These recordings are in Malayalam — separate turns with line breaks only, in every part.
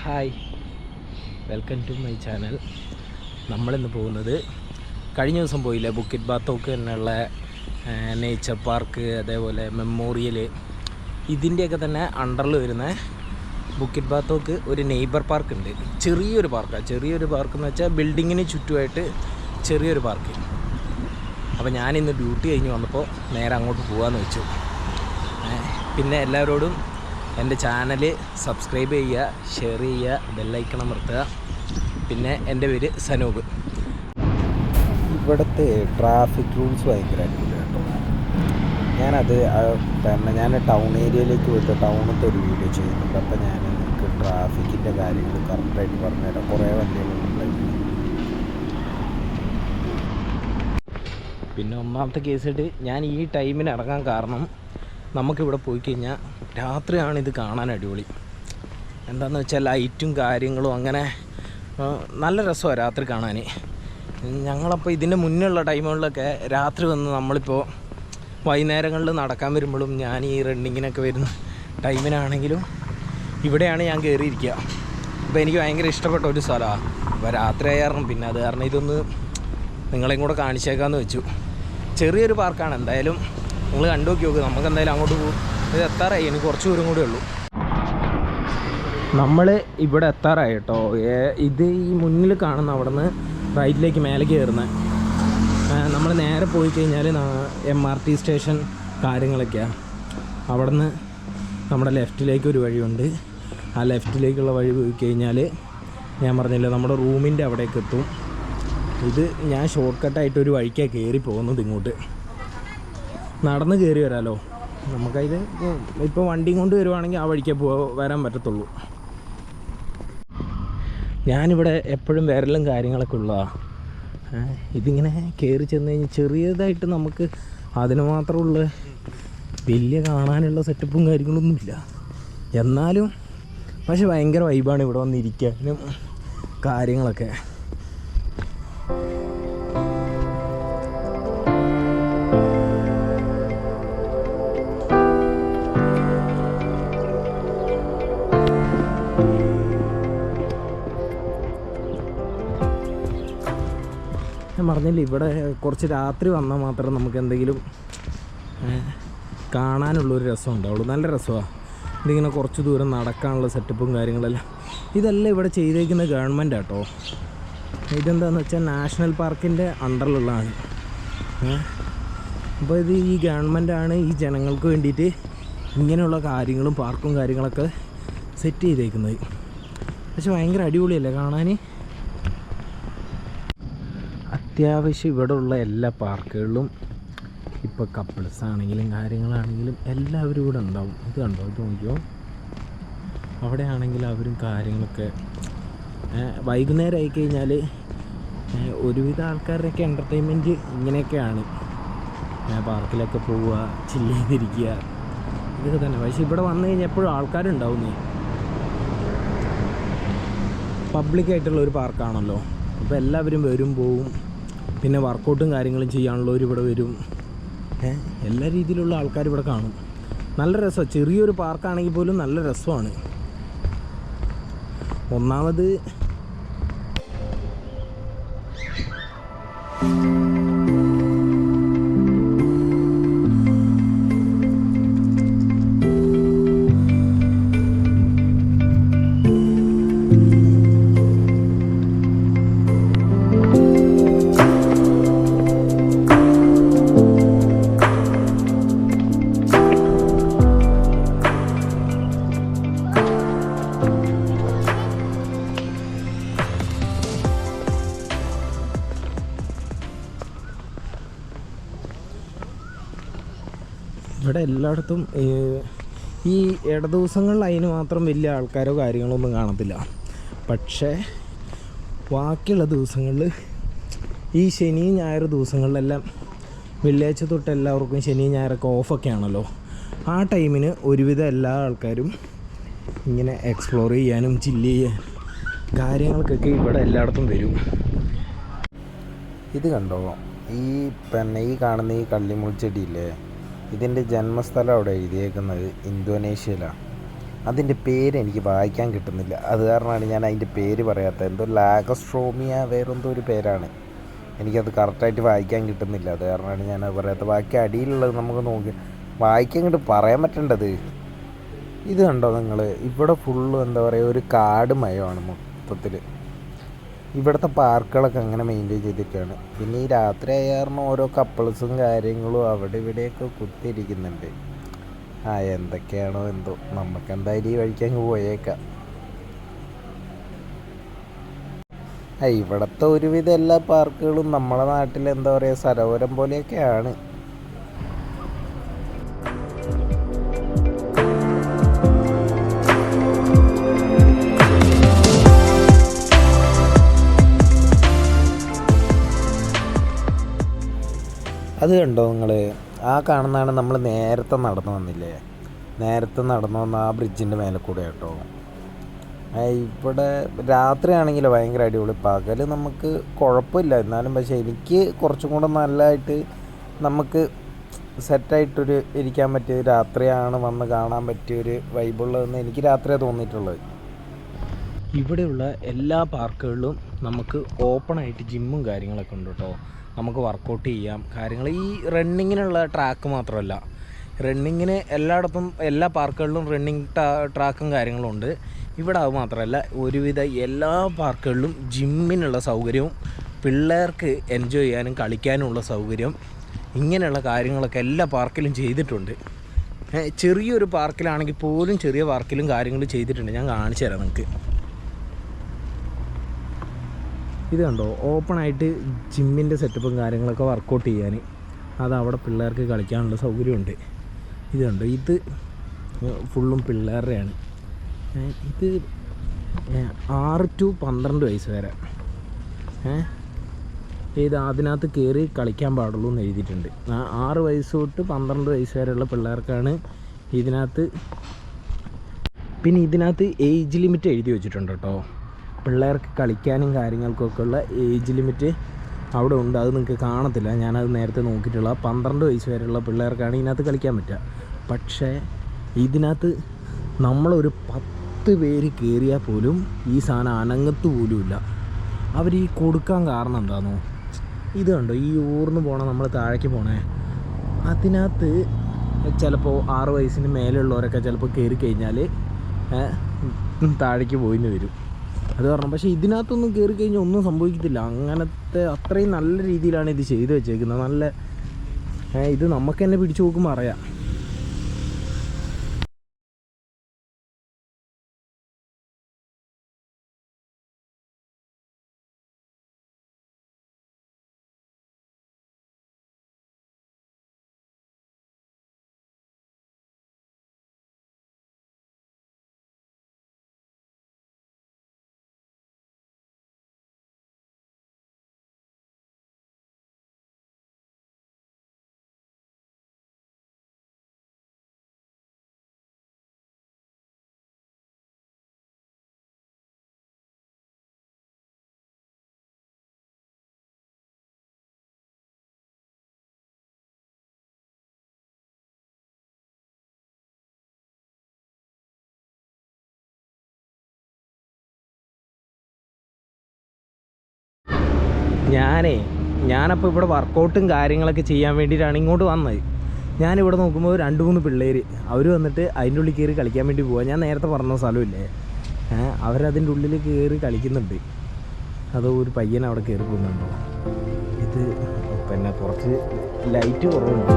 Hi, welcome to my channel. നമ്മളിന്ന് പോകുന്നത് കഴിഞ്ഞ ദിവസം പോയില്ലേ ബുക്കിറ്റ് ബാത്തോക്ക് തന്നെയുള്ള നേച്ചർ പാർക്ക്, അതേപോലെ മെമ്മോറിയൽ, ഇതിൻ്റെയൊക്കെ തന്നെ അണ്ടറിൽ വരുന്ന ബുക്കിറ്റ് ബാത്തോക്ക് ഒരു നെയ്ബർ പാർക്ക് ഉണ്ട്. ചെറിയൊരു പാർക്ക് എന്ന് വെച്ചാൽ ബിൽഡിങ്ങിന് ചുറ്റുമായിട്ട് ചെറിയൊരു പാർക്ക്. അപ്പോൾ ഞാനിന്ന് ഡ്യൂട്ടി കഴിഞ്ഞ് വന്നപ്പോൾ നേരെ അങ്ങോട്ട് പോകാമെന്ന് വെച്ചു. പിന്നെ എല്ലാവരോടും എൻ്റെ ചാനൽ സബ്സ്ക്രൈബ് ചെയ്യുക, ഷെയർ ചെയ്യുക, ബെല്ലൈക്കൺ അമർത്തുക. പിന്നെ എൻ്റെ പേര് സനൂപ്. ഇവിടുത്തെ ട്രാഫിക് റൂൾസ് ഭയങ്കരമായിട്ടുണ്ട് കേട്ടോ. ഞാൻ ടൗൺ ഏരിയയിലേക്ക് പോയിട്ട് ടൗണിലത്തെ ഒരു വീഡിയോ ചെയ്യുന്നുണ്ട്. അപ്പോൾ ഞാൻ നിങ്ങൾക്ക് ട്രാഫിക്കിൻ്റെ കാര്യങ്ങൾ കറക്റ്റായിട്ട് പറഞ്ഞുതരാം. കുറേ വണ്ടികളുണ്ടായിരുന്നു. പിന്നെ ഒന്നാമത്തെ കേസായിട്ട് ഞാൻ ഈ ടൈമിന് ഇറങ്ങാൻ കാരണം, നമുക്കിവിടെ പോയി കഴിഞ്ഞാൽ രാത്രിയാണ് ഇത് കാണാൻ അടിപൊളി. എന്താണെന്ന് വെച്ചാൽ ലൈറ്റും കാര്യങ്ങളും അങ്ങനെ നല്ല രസമാണ് രാത്രി കാണാൻ. ഞങ്ങളപ്പോൾ ഇതിൻ്റെ മുന്നുള്ള ടൈമുകളിലൊക്കെ രാത്രി വന്ന് നമ്മളിപ്പോൾ വൈകുന്നേരങ്ങളിൽ നടക്കാൻ വരുമ്പോഴും ഞാൻ ഈ റണ്ണിങ്ങിനൊക്കെ വരുന്ന ടൈമിനാണെങ്കിലും ഇവിടെയാണ് ഞാൻ കയറിയിരിക്കുക. അപ്പോൾ എനിക്ക് ഭയങ്കര ഇഷ്ടപ്പെട്ട ഒരു സ്ഥലമാണ്. അപ്പോൾ രാത്രി ആയാലും പിന്നെ അത് കാരണം ഇതൊന്ന് നിങ്ങളെയും കൂടെ കാണിച്ചേക്കാമെന്ന് വെച്ചു. ചെറിയൊരു പാർക്കാണ്, എന്തായാലും നിങ്ങൾ കണ്ടു നോക്കി. നമുക്ക് എന്തായാലും അങ്ങോട്ട് പോകും. ഇത് എത്താറായി, എനിക്ക് കുറച്ച് ദൂരം കൂടെ ഉള്ളൂ. നമ്മൾ ഇവിടെ എത്താറായി കേട്ടോ. ഇത് ഈ മുന്നിൽ കാണുന്ന അവിടെ നിന്ന് റൈറ്റിലേക്ക് മേലേക്ക് കയറുന്നത്. നമ്മൾ നേരെ പോയി കഴിഞ്ഞാൽ MRT സ്റ്റേഷൻ കാര്യങ്ങളൊക്കെയാണ്. അവിടെ നിന്ന് നമ്മുടെ ലെഫ്റ്റിലേക്ക് ഒരു വഴിയുണ്ട്. ആ ലെഫ്റ്റിലേക്കുള്ള വഴി പോയി കഴിഞ്ഞാൽ ഞാൻ പറഞ്ഞില്ല നമ്മുടെ റൂമിൻ്റെ അവിടേക്ക് എത്തും. ഇത് ഞാൻ ഷോർട്ട് കട്ടായിട്ടൊരു വഴിക്കാണ് കയറി പോകുന്നത്. ഇങ്ങോട്ട് നടന്ന് കയറി വരാമല്ലോ. നമുക്കത് ഇപ്പോൾ വണ്ടിയും കൊണ്ട് വരുവാണെങ്കിൽ ആ വഴിക്കേ വരാൻ പറ്റത്തുള്ളൂ. ഞാനിവിടെ എപ്പോഴും വിരലും കാര്യങ്ങളൊക്കെ ഉള്ളതാണ്. ഇതിങ്ങനെ കയറി ചെന്ന് കഴിഞ്ഞാൽ ചെറിയതായിട്ട് നമുക്ക് അതിന് മാത്രമുള്ള വലിയ കാണാനുള്ള സെറ്റപ്പും കാര്യങ്ങളൊന്നുമില്ല. എന്നാലും പക്ഷെ ഭയങ്കര വൈബാണ് ഇവിടെ വന്നിരിക്കാനും കാര്യങ്ങളൊക്കെ. ഞാൻ പറഞ്ഞില്ല, ഇവിടെ കുറച്ച് രാത്രി വന്നാൽ മാത്രം നമുക്ക് എന്തെങ്കിലും കാണാനുള്ളൊരു രസം ഉണ്ടാവുള്ളൂ. നല്ല രസമാണ് ഇതിങ്ങനെ കുറച്ച് ദൂരം നടക്കാനുള്ള സെറ്റപ്പും കാര്യങ്ങളെല്ലാം. ഇതെല്ലാം ഇവിടെ ചെയ്തേക്കുന്ന ഗവൺമെൻറ് ആട്ടോ. ഇതെന്താണെന്ന് വെച്ചാൽ നാഷണൽ പാർക്കിൻ്റെ അണ്ടറിലുള്ളതാണ്. അപ്പോൾ ഇത് ഈ ഗവൺമെൻറ്റാണ് ഈ ജനങ്ങൾക്ക് വേണ്ടിയിട്ട് ഇങ്ങനെയുള്ള കാര്യങ്ങളും പാർക്കും കാര്യങ്ങളൊക്കെ സെറ്റ് ചെയ്തേക്കുന്നത്. പക്ഷെ ഭയങ്കര അടിപൊളിയല്ലേ കാണാൻ. അത്യാവശ്യം ഇവിടെ ഉള്ള എല്ലാ പാർക്കുകളിലും ഇപ്പോൾ കപ്പിൾസ് ആണെങ്കിലും കാര്യങ്ങളാണെങ്കിലും എല്ലാവരും ഇവിടെ ഉണ്ടാവും. ഇത് കണ്ടോ, ഇത് നോക്കിയോ. അവിടെ ആണെങ്കിൽ അവരും കാര്യങ്ങളൊക്കെ വൈകുന്നേരം ആയിക്കഴിഞ്ഞാൽ ഒരുവിധ ആൾക്കാരുടെയൊക്കെ എൻ്റർടൈൻമെൻറ്റ് ഇങ്ങനെയൊക്കെയാണ്. പാർക്കിലൊക്കെ പോവുക, ചില്ല് ചെയ്തിരിക്കുക, ഇതൊക്കെ തന്നെ. പക്ഷേ ഇവിടെ വന്നു കഴിഞ്ഞാൽ എപ്പോഴും ആൾക്കാരുണ്ടാവുന്നേ. പബ്ലിക്കായിട്ടുള്ള ഒരു പാർക്കാണല്ലോ. അപ്പോൾ എല്ലാവരും വരും പോവും. പിന്നെ വർക്കൗട്ടും കാര്യങ്ങളും ചെയ്യാനുള്ളവർ ഇവിടെ വരും. എല്ലാ രീതിയിലുള്ള ആൾക്കാർ ഇവിടെ കാണും. നല്ല രസമാണ്. ചെറിയൊരു പാർക്കാണെങ്കിൽ പോലും നല്ല രസമാണ്. ഒന്നാമത് ഇവിടെ എല്ലായിടത്തും ഈ ദിവസങ്ങളിൽ അതിന് മാത്രം വലിയ ആൾക്കാരോ കാര്യങ്ങളോ ഒന്നും കാണത്തില്ല. പക്ഷേ ബാക്കിയുള്ള ദിവസങ്ങളിൽ ഈ ശനി ഞായർ ദിവസങ്ങളിലെല്ലാം വെള്ളിയാഴ്ച തൊട്ട് എല്ലാവർക്കും ശനി ഞായറൊക്കെ ഓഫൊക്കെ ആണല്ലോ. ആ ടൈമിന് ഒരുവിധം എല്ലാ ആൾക്കാരും ഇങ്ങനെ എക്സ്പ്ലോർ ചെയ്യാനും ചില്ല് ചെയ്യാൻ കാര്യങ്ങൾക്കൊക്കെ ഇവിടെ എല്ലായിടത്തും വരും. ഇത് കണ്ടോ, ഈ കാണുന്ന ഈ കള്ളിമുൾച്ചെടിയില്ലേ, ഇതിൻ്റെ ജന്മസ്ഥലം അവിടെ എഴുതിയേക്കുന്നത് ഇന്തോനേഷ്യയിലാണ്. അതിൻ്റെ പേര് എനിക്ക് വായിക്കാൻ കിട്ടുന്നില്ല. അത് കാരണമാണ് ഞാൻ അതിൻ്റെ പേര് പറയാത്തത്. എന്തോ ലാഗസ്ട്രോമിയ വേറെന്തോ ഒരു പേരാണ്. എനിക്കത് കറക്റ്റായിട്ട് വായിക്കാൻ കിട്ടുന്നില്ല. അത് കാരണമാണ് ഞാനത് പറയാത്തത്. ബാക്കി അടിയിലുള്ളത് നമുക്ക് നോക്കി വായിക്കാൻ ഇങ്ങോട്ട് പറയാൻ പറ്റേണ്ടത്. ഇത് കണ്ടോ നിങ്ങൾ? ഇവിടെ ഫുള്ള് എന്താ പറയുക, ഒരു കാട് മയമാണ് മൊത്തത്തിൽ. ഇവിടുത്തെ പാർക്കുകളൊക്കെ അങ്ങനെ മെയിൻറ്റെയിൻ ചെയ്തിട്ടാണ്. പിന്നെ ഈ രാത്രി ആയ കാരണം ഓരോ കപ്പിൾസും കാര്യങ്ങളും അവിടെ ഇവിടെയൊക്കെ കുത്തിയിരിക്കുന്നുണ്ട്. എന്തൊക്കെയാണോ എന്തോ. നമുക്ക് എന്തായാലും ഈ വഴിക്ക് അങ്ങ് പോയേക്കാം. ഇവിടുത്തെ ഒരുവിധം എല്ലാ പാർക്കുകളും നമ്മളെ നാട്ടിൽ എന്താ പറയുക, സരോവരം പോലെയൊക്കെയാണ്. അത് കണ്ടോ നിങ്ങൾ? ആ കാണുന്നതാണ് നമ്മൾ നേരത്തെ നടന്നു വന്നില്ലേ? നേരത്തെ നടന്നു വന്ന ആ ബ്രിഡ്ജിൻ്റെ മേലെ കൂടെ കേട്ടോ. ഇവിടെ രാത്രിയാണെങ്കിൽ ഭയങ്കര അടിപൊളി. പകൽ നമുക്ക് കുഴപ്പമില്ല എന്നാലും. പക്ഷേ എനിക്ക് കുറച്ചും കൂടെ നല്ലതായിട്ട് നമുക്ക് സെറ്റായിട്ടൊരു ഇരിക്കാൻ പറ്റിയത് രാത്രിയാണ് വന്ന് കാണാൻ പറ്റിയൊരു വൈബുള്ളതെന്ന് എനിക്ക് രാത്രിയാണ് തോന്നിയിട്ടുള്ളത്. ഇവിടെയുള്ള എല്ലാ പാർക്കുകളിലും നമുക്ക് ഓപ്പണായിട്ട് ജിമ്മും കാര്യങ്ങളൊക്കെ ഉണ്ട് കേട്ടോ. നമുക്ക് വർക്കൗട്ട് ചെയ്യാം കാര്യങ്ങൾ. ഈ റണ്ണിങ്ങിനുള്ള ട്രാക്ക് മാത്രമല്ല, റണ്ണിങ്ങിന് എല്ലായിടത്തും എല്ലാ പാർക്കുകളിലും റണ്ണിങ് ട്രാക്കും കാര്യങ്ങളും ഉണ്ട്. ഇവിടെ അത് മാത്രമല്ല, ഒരുവിധ എല്ലാ പാർക്കുകളിലും ജിമ്മിനുള്ള സൗകര്യവും പിള്ളേർക്ക് എൻജോയ് ചെയ്യാനും കളിക്കാനുമുള്ള സൗകര്യം, ഇങ്ങനെയുള്ള കാര്യങ്ങളൊക്കെ എല്ലാ പാർക്കിലും ചെയ്തിട്ടുണ്ട്. ചെറിയൊരു പാർക്കിലാണെങ്കിൽ പോലും ചെറിയ പാർക്കിലും കാര്യങ്ങൾ ചെയ്തിട്ടുണ്ട്. ഞാൻ കാണിച്ചു തരാം നിങ്ങൾക്ക്. ഇത് കണ്ടോ? ഓപ്പണായിട്ട് ജിമ്മിൻ്റെ സെറ്റപ്പും കാര്യങ്ങളൊക്കെ വർക്കൗട്ട് ചെയ്യാൻ, അതവിടെ പിള്ളേർക്ക് കളിക്കാനുള്ള സൗകര്യമുണ്ട്. ഇത് കണ്ടോ? ഇത് ഫുള്ളും പിള്ളേരുടെയാണ്. ഇത് 6 to 12 വയസ്സ് വരെ അതിനകത്ത് കയറി കളിക്കാൻ പാടുള്ളൂ എന്ന് എഴുതിയിട്ടുണ്ട്. 6 വയസ്സ് തൊട്ട് 12 വയസ്സ് വരെയുള്ള പിള്ളേർക്കാണ് ഇതിനകത്ത്. പിന്നെ ഇതിനകത്ത് ഏജ് ലിമിറ്റ് എഴുതി വെച്ചിട്ടുണ്ട് കേട്ടോ. പിള്ളേർക്ക് കളിക്കാനും കാര്യങ്ങൾക്കൊക്കെ ഉള്ള ഏജ് ലിമിറ്റ് അവിടെ ഉണ്ട്. അത് നിങ്ങൾക്ക് കാണത്തില്ല, ഞാനത് നേരത്തെ നോക്കിയിട്ടുള്ള. 12 വയസ്സ് വരെയുള്ള പിള്ളേർക്കാണ് ഇതിനകത്ത് കളിക്കാൻ പറ്റുക. പക്ഷേ ഇതിനകത്ത് നമ്മളൊരു 10 പേര് കയറിയാൽ പോലും ഈ സാധനം അനങ്ങത്ത് പോലുമില്ല. അവർ ഈ കൊടുക്കാൻ കാരണം എന്താണെന്നോ? ഇത് കണ്ടോ? ഈ ഊർന്ന് പോകണം, നമ്മൾ താഴേക്ക് പോകണേ, അതിനകത്ത് ചിലപ്പോൾ 6 വയസ്സിന് മേലെയുള്ളവരൊക്കെ ചിലപ്പോൾ കയറി കഴിഞ്ഞാൽ താഴേക്ക് പോയിന്ന് വരും. അത് കാരണം. പക്ഷേ ഇതിനകത്തൊന്നും കയറി കഴിഞ്ഞാൽ ഒന്നും സംഭവിക്കത്തില്ല. അങ്ങനത്തെ അത്രയും നല്ല രീതിയിലാണ് ഇത് ചെയ്ത് വെച്ചേക്കുന്നത്. നല്ല ഇത് നമുക്ക് തന്നെ പിടിച്ചു നോക്കുമ്പോൾ അറിയാം. ഞാനപ്പോൾ ഇവിടെ വർക്കൗട്ടും കാര്യങ്ങളൊക്കെ ചെയ്യാൻ വേണ്ടിയിട്ടാണ് ഇങ്ങോട്ട് വന്നത്. ഞാനിവിടെ നോക്കുമ്പോൾ 2-3 പിള്ളേർ അവർ വന്നിട്ട് അതിൻ്റെ ഉള്ളിൽ കയറി കളിക്കാൻ വേണ്ടി പോവാം. ഞാൻ നേരത്തെ പറഞ്ഞ സ്ഥലമില്ലേ, അവരതിൻ്റെ ഉള്ളിൽ കയറി കളിക്കുന്നുണ്ട്. അതോ ഒരു പയ്യൻ അവിടെ കയറി പോകുന്നുണ്ടോ? ഇത് പിന്നെ കുറച്ച് ലൈറ്റ് കുറവുണ്ട്.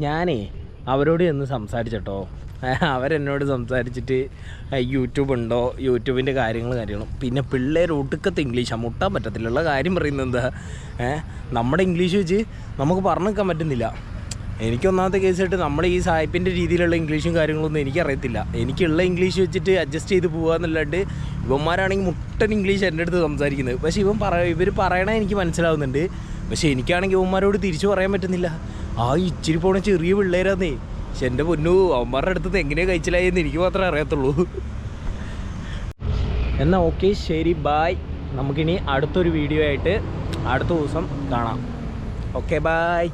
ഞാനേ അവരോട് ചെന്ന് സംസാരിച്ചട്ടോ. അവരെന്നോട് സംസാരിച്ചിട്ട് യൂട്യൂബ് ഉണ്ടോ, യൂട്യൂബിൻ്റെ കാര്യങ്ങളും. പിന്നെ പിള്ളേർ ഒടുക്കത്തെ ഇംഗ്ലീഷാണ്, മുട്ടാൻ പറ്റത്തില്ല. കാര്യം പറയുന്നത് എന്താ, നമ്മുടെ ഇംഗ്ലീഷ് വെച്ച് നമുക്ക് പറഞ്ഞു നിൽക്കാൻ പറ്റുന്നില്ല. എനിക്കൊന്നാമത്തെ കേസായിട്ട് നമ്മൾ ഈ സായിപ്പിൻ്റെ രീതിയിലുള്ള ഇംഗ്ലീഷും കാര്യങ്ങളൊന്നും എനിക്കറിയത്തില്ല. എനിക്കുള്ള ഇംഗ്ലീഷ് വെച്ചിട്ട് അഡ്ജസ്റ്റ് ചെയ്ത് പോകുക എന്നല്ലാണ്ട് ഇവന്മാരാണെങ്കിൽ മുട്ടൻ ഇംഗ്ലീഷ് എൻ്റെ അടുത്ത് സംസാരിക്കുന്നത്. പക്ഷേ ഇവർ പറയണ എനിക്ക് മനസ്സിലാവുന്നുണ്ട്. പക്ഷേ എനിക്കാണെങ്കിൽ ഇവന്മാരോട് തിരിച്ചു പറയാൻ പറ്റുന്നില്ല. ആ ഇച്ചിരി പോണ ചെറിയ പിള്ളേരാന്നേ. പക്ഷെ എൻ്റെ പൊന്നു അവന്മാരുടെ അടുത്ത് എങ്ങനെയാണ് കഴിച്ചില്ലായെന്ന് എനിക്ക് മാത്രമേ അറിയത്തുള്ളൂ. എന്നാൽ ഓക്കെ, ശരി, ബായ്. നമുക്കിനി അടുത്തൊരു വീഡിയോ ആയിട്ട് അടുത്ത ദിവസം കാണാം. Okay, bye.